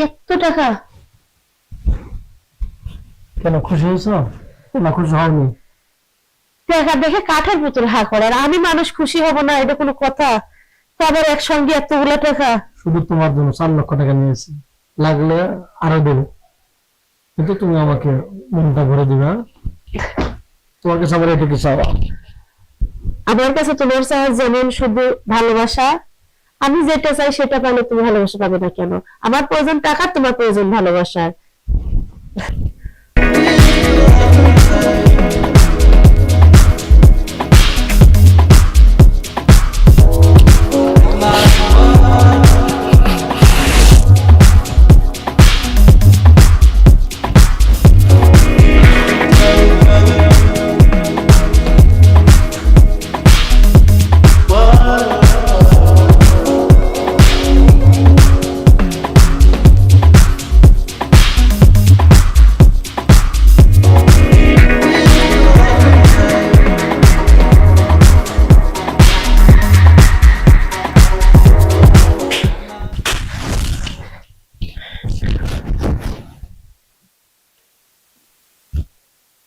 এত টাকা? কেন, খুশি হয়েছ না খুশি হওনি? টাকা দেখে কাঠের পুতুল হা করে, আর আমি মানুষ খুশি হব না এটা কোনো কথা? তারপর একসঙ্গে এতগুলো টাকা। শুধু তোমার জন্য 4 লক্ষ টাকা নিয়েছি, লাগলে আরো দেবো, কিন্তু তুমি আমাকে মনটা ভরে দিবে। তোমার কাছে আমার এটুকু চাওয়া। আমার কাছে তোমার চাওয়া যেমন শুধু ভালোবাসা, আমি যেটা চাই সেটা পাইলে তুমি ভালোবাসা পাবে না কেন? আমার প্রয়োজন টাকা, তোমার প্রয়োজন ভালোবাসার।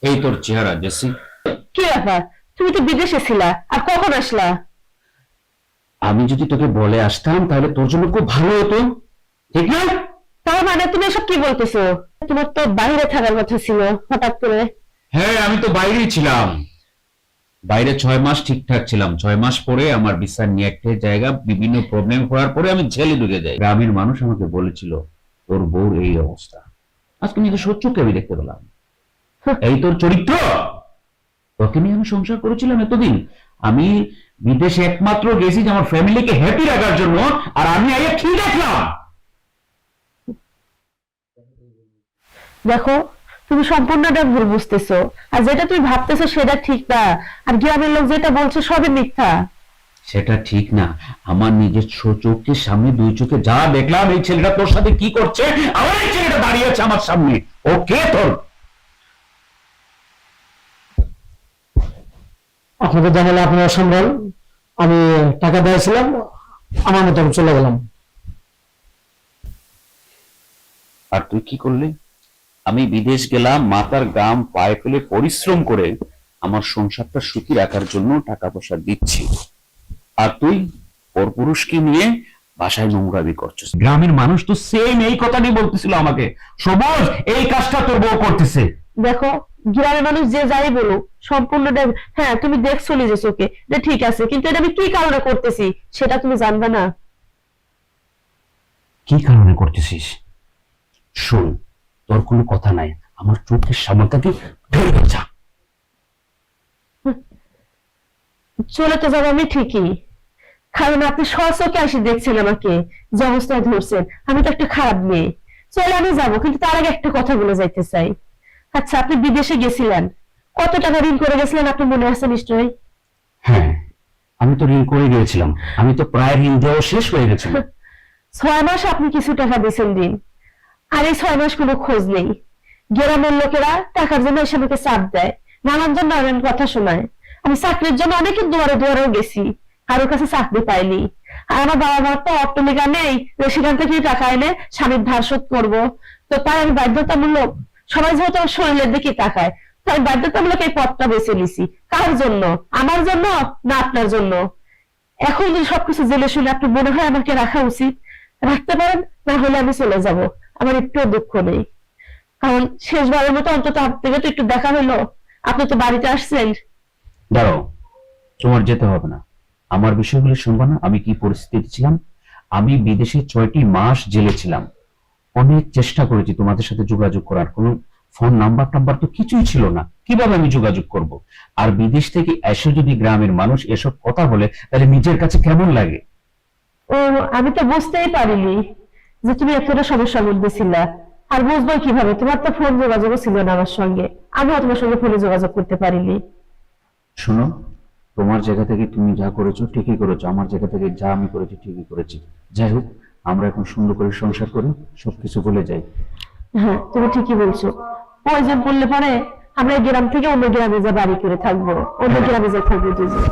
এই তোর চেহারা জেসি। কি ব্যাপার, তুমি তো বিদেশে ছিলা, আর কখন আসলা? আমি যদি তোকে বলে আসতাম তাহলে তোর জন্য খুব ভালো হতো, ঠিক না? তার মানে তুমি এসব কি বলতেছো? তোমার তো বাইরে থাকার কথা ছিল হঠাৎ করে। হ্যাঁ, আমি তো বাইরেই ছিলাম। বাইরে 6 মাস ঠিকঠাক ছিলাম। 6 মাস পরে আমার ভিসা নিয়ে একটা জায়গা বিভিন্ন প্রবলেম করার পরে আমি জেলে ঢুকে যাই। গ্রামের মানুষ আমাকে বলেছিল তোর বউর এই অবস্থা। আজকে নিজে সত্যকে আমি দেখতে পেলাম। এই তোর চরিত্র, তোকে নিয়ে আমি সংসার করেছিলাম এতদিন। আমি বিদেশে একমাত্র গেছি যে আমার ফ্যামিলিকে হ্যাপি রাখার জন্য, আর আমি আগে ঠিক দেখলাম। দেখো, তুমি সম্পূর্ণটা ভুল বুঝতেছো, আর যেটা তুমি ভাবতেছো সেটা ঠিক না, আর গ্রামের লোক যেটা বলছে সবই মিথ্যা। সেটা ঠিক না। আমার নিজের চোখের সামনে 2 চোখে যা দেখলাম, এই ছেলেটা তোর সাথে কি করছে, আমার এই ছেলেটা দাঁড়িয়ে আছে আমার সামনে। ও কে তোর? আপনাদের জানালে আপনারা সম্ভব। আমি টাকা দিয়েছিলাম, আমার মতো আমি চলে গেলাম। আর তুই কি করলি? আমি বিদেশ গেলাম মাথার গাম পায়ে ফেলে পরিশ্রম করে আমার সংসারটা সুখী রাখার জন্য টাকা পয়সা দিচ্ছি, আর তুই পরপুরুষকে নিয়ে বাসায় নোংরামি করছিস। গ্রামের মানুষ তো সেম এই কথাটাই বলতেছিল আমাকে, সবুজ এই কাজটা তোর বউ করতেছে। দেখো, গ্রামের মানুষ যে যাই বলুক, সম্পূর্ণটা হ্যাঁ তুমি দেখছো নিজে চোখে, এটা ঠিক আছে, কিন্তু এটা আমি কি কারণে করতেছি সেটা তুমি জানবে না। কি কারণে করতেছিস? শোন, তোর কোনো কথা নাই, আমার চোখের সামনে থেকে বের হয়ে যা। চলে তো যাবো আমি ঠিকই, কারণ আপনি সচকে এসে দেখছেন আমাকে যে অবস্থায় ধরছেন। আমি তো একটা খারাপ মেয়ে, চলে আমি যাবো, কিন্তু তার আগে একটা কথা বলে যাইতে চাই। আচ্ছা, আপনি বিদেশে গেছিলেন, কত টাকা ঋণ করে গেছিলেন আপনি মনে আছে নিশ্চয়ই? হ্যাঁ, আমি তো ঋণ করে গিয়েছিলাম। আমি তো প্রায় ঋণ দেওয়া শেষ হয়ে গেছিল। 6 মাস আপনি কিছু টাকা দিয়েছেন ঋণ, আর এই 6 মাস কোনো খোঁজ নেই। গ্রামের লোকেরা টাকার জন্য এসে আমাকে চাপ দেয়, নানান নানান কথা শোনায়। আমি চাকরির জন্য অনেকের দুয়ারে দুয়ারেও গেছি, কারোর কাছে চাকরি পাইনি। আর আমার বাবা মার তো অট্টালিকা নেই যে সেখান থেকে টাকা এনে স্বামীর ধার শোধ করবো। তো তাই আমি বাধ্যতামূলক, সবাই যেহেতু আমার শরীরের দিকে তাকায়, তো আমি বাধ্যতামূলক এই পথটা বেছে নিছি। কার জন্য? আমার জন্য না আপনার জন্য? এখন যদি সবকিছু জেনে শুনে আপনি মনে হয় আমাকে রাখা উচিত, রাখতে পারেন, না হলে আমি চলে যাব। আমার একটু দুঃখ নেই, কারণ শেষবারের মতো অন্তত আপনাকে তো একটু দেখা হলো, আপনি তো বাড়িতে আসছেন। দাঁড়াও, তোমার যেতে হবে না। আমার বিষয়গুলো শুনবা না? আমি কি পরিস্থিতি ছিলাম। আমি বিদেশে 6টি মাস জেলে ছিলাম। অনেক চেষ্টা করেছি তোমাদের সাথে যোগাযোগ করার, কোনো ফোন নাম্বার টাম্বার তো কিছুই ছিল না। কিভাবে আমি যোগাযোগ করব? আর বিদেশ থেকে এসে যদি গ্রামের মানুষ এসব কথা বলে, তাহলে নিজের কাছে কেমন লাগে? ও, আমি তো বুঝতেই পারিনি যে তুমি এতটা সমস্যার মধ্যে ছিলা। আর বুঝবো কিভাবে? তোমার তো ফোন যোগাযোগ ছিল না আমার সঙ্গে, আমিও তোমার সঙ্গে ফোনে যোগাযোগ করতে পারিনি। শোনো, তোমার জায়গা থেকে তুমি যা করেছো ঠিকই করেছো, আমার জায়গা থেকে যা আমি করেছি ঠিকই করেছি। যাই হোক, আমরা এখন সুন্দর করে সংসার করে সবকিছু ভুলে যাই। হ্যাঁ, তুমি ঠিকই বলছো। প্রয়োজন পড়লে পরে আমরা এই গ্রাম থেকে অন্য গ্রামে যা বাড়ি করে থাকবো, অন্য গ্রামে যা থাকবো দুজন।